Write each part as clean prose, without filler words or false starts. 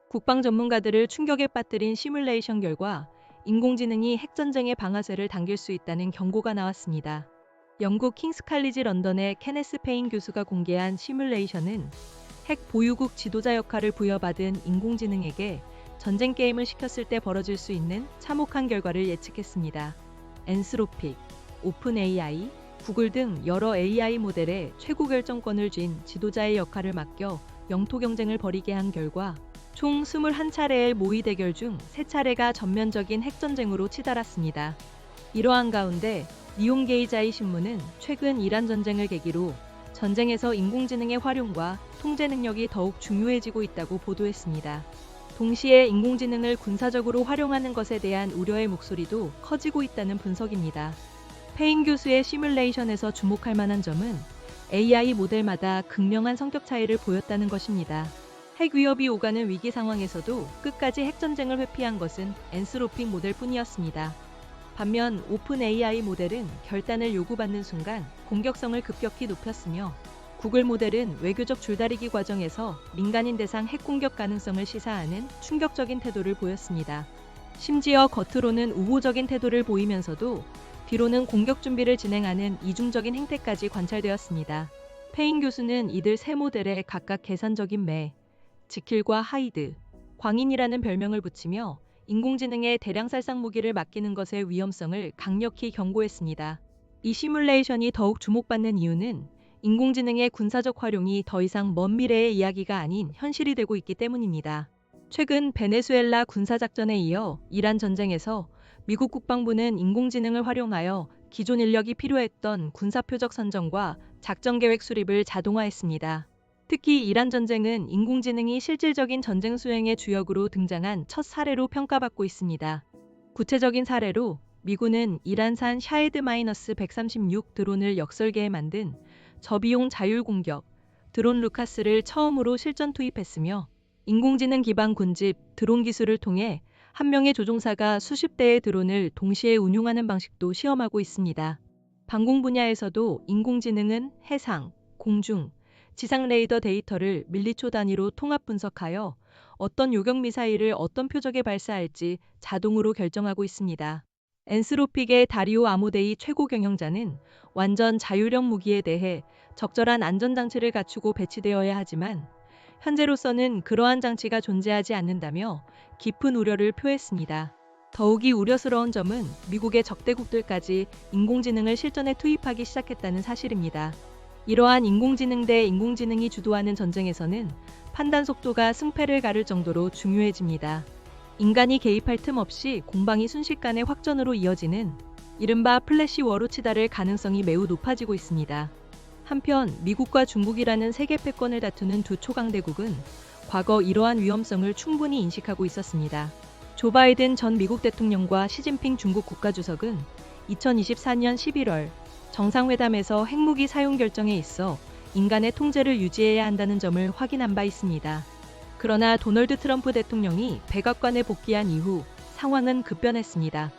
국방 전문가들을 충격에 빠뜨린 시뮬레이션 결과 인공지능이 핵전쟁의 방아쇠를 당길 수 있다는 경고가 나왔습니다. 영국 킹스 칼리지 런던의 케네스 페인 교수가 공개한 시뮬레이션은 핵 보유국 지도자 역할을 부여받은 인공지능에게 전쟁 게임을 시켰을 때 벌어질 수 있는 참혹한 결과를 예측했습니다. 엔스로픽, 오픈 AI, 구글 등 여러 AI 모델에 최고 결정권을 쥔 지도자의 역할을 맡겨 영토 경쟁을 벌이게 한 결과 총 21차례의 모의 대결 중 3차례가 전면적인 핵전쟁으로 치달았습니다. 이러한 가운데 니온게이자이 신문은 최근 이란 전쟁을 계기로 전쟁에서 인공지능의 활용과 통제 능력이 더욱 중요해지고 있다고 보도했습니다. 동시에 인공지능을 군사적으로 활용하는 것에 대한 우려의 목소리도 커지고 있다는 분석입니다. 페인 교수의 시뮬레이션에서 주목할 만한 점은 AI 모델마다 극명한 성격 차이를 보였다는 것입니다. 핵 위협이 오가는 위기 상황에서도 끝까지 핵전쟁을 회피한 것은 엔스로픽 모델뿐이었습니다. 반면 오픈 AI 모델은 결단을 요구받는 순간 공격성을 급격히 높였으며 구글 모델은 외교적 줄다리기 과정에서 민간인 대상 핵 공격 가능성을 시사하는 충격적인 태도를 보였습니다. 심지어 겉으로는 우호적인 태도를 보이면서도 뒤로는 공격 준비를 진행하는 이중적인 행태까지 관찰되었습니다. 페인 교수는 이들 세 모델에 각각 계산적인 매, 지킬과 하이드, 광인이라는 별명을 붙이며 인공지능의 대량 살상 무기를 맡기는 것의 위험성을 강력히 경고했습니다. 이 시뮬레이션이 더욱 주목받는 이유는 인공지능의 군사적 활용이 더 이상 먼 미래의 이야기가 아닌 현실이 되고 있기 때문입니다. 최근 베네수엘라 군사작전에 이어 이란 전쟁에서 미국 국방부는 인공지능을 활용하여 기존 인력이 필요했던 군사표적 선정과 작전계획 수립을 자동화했습니다. 특히 이란 전쟁은 인공지능이 실질적인 전쟁 수행의 주역으로 등장한 첫 사례로 평가받고 있습니다. 구체적인 사례로 미군은 이란산 샤헤드-136 드론을 역설계에 만든 저비용 자율공격 드론 루카스를 처음으로 실전 투입했으며 인공지능 기반 군집 드론 기술을 통해 한 명의 조종사가 수십 대의 드론을 동시에 운용하는 방식도 시험하고 있습니다. 방공 분야에서도 인공지능은 해상, 공중, 지상 레이더 데이터를 밀리초 단위로 통합 분석하여 어떤 요격 미사일을 어떤 표적에 발사할지 자동으로 결정하고 있습니다. 엔스로픽의 다리오 아모데이 최고 경영자는 완전 자율형 무기에 대해 적절한 안전장치를 갖추고 배치되어야 하지만 현재로서는 그러한 장치가 존재하지 않는다며 깊은 우려를 표했습니다. 더욱이 우려스러운 점은 미국의 적대국들까지 인공지능을 실전에 투입하기 시작했다는 사실입니다. 이러한 인공지능 대 인공지능이 주도하는 전쟁에서는 판단 속도가 승패를 가를 정도로 중요해집니다. 인간이 개입할 틈 없이 공방이 순식간에 확전으로 이어지는 이른바 플래시 워로 치달을 가능성이 매우 높아지고 있습니다. 한편 미국과 중국이라는 세계 패권을 다투는 두 초강대국은 과거 이러한 위험성을 충분히 인식하고 있었습니다. 조 바이든 전 미국 대통령과 시진핑 중국 국가주석은 2024년 11월 정상회담에서 핵무기 사용 결정에 있어 인간의 통제를 유지해야 한다는 점을 확인한 바 있습니다. 그러나 도널드 트럼프 대통령이 백악관에 복귀한 이후 상황은 급변했습니다.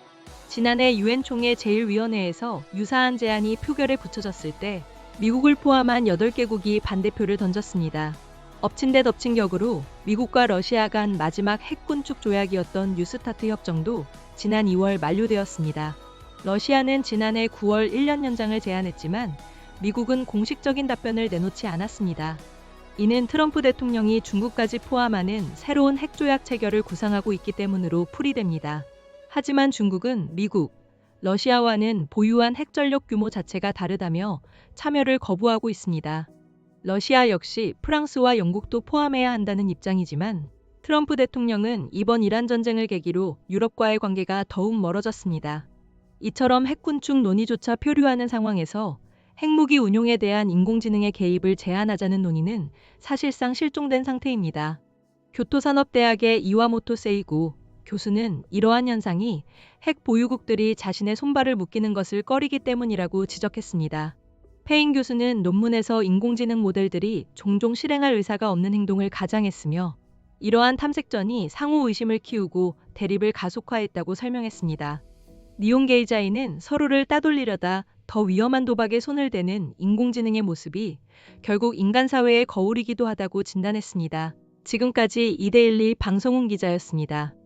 지난해 유엔 총회 제1위원회에서 유사한 제안이 표결에 붙여졌을 때 미국을 포함한 8개국이 반대표를 던졌습니다. 엎친 데 덮친 격으로 미국과 러시아 간 마지막 핵군축 조약이었던 뉴스타트 협정도 지난 2월 만료되었습니다. 러시아는 지난해 9월 1년 연장을 제안했지만 미국은 공식적인 답변을 내놓지 않았습니다. 이는 트럼프 대통령이 중국까지 포함하는 새로운 핵조약 체결을 구상하고 있기 때문으로 풀이됩니다. 하지만 중국은 미국, 러시아와는 보유한 핵전력 규모 자체가 다르다며 참여를 거부하고 있습니다. 러시아 역시 프랑스와 영국도 포함해야 한다는 입장이지만 트럼프 대통령은 이번 이란 전쟁을 계기로 유럽과의 관계가 더욱 멀어졌습니다. 이처럼 핵군축 논의조차 표류하는 상황에서 핵무기 운용에 대한 인공지능의 개입을 제한하자는 논의는 사실상 실종된 상태입니다. 교토산업대학의 이와모토 세이고 교수는 이러한 현상이 핵 보유국들이 자신의 손발을 묶이는 것을 꺼리기 때문이라고 지적했습니다. 페인 교수는 논문에서 인공지능 모델들이 종종 실행할 의사가 없는 행동을 가장했으며 이러한 탐색전이 상호 의심을 키우고 대립을 가속화했다고 설명했습니다. 니온게이자이는 서로를 따돌리려다 더 위험한 도박에 손을 대는 인공지능의 모습이 결국 인간 사회의 거울이기도 하다고 진단했습니다. 지금까지 이데일리 방송훈 기자였습니다.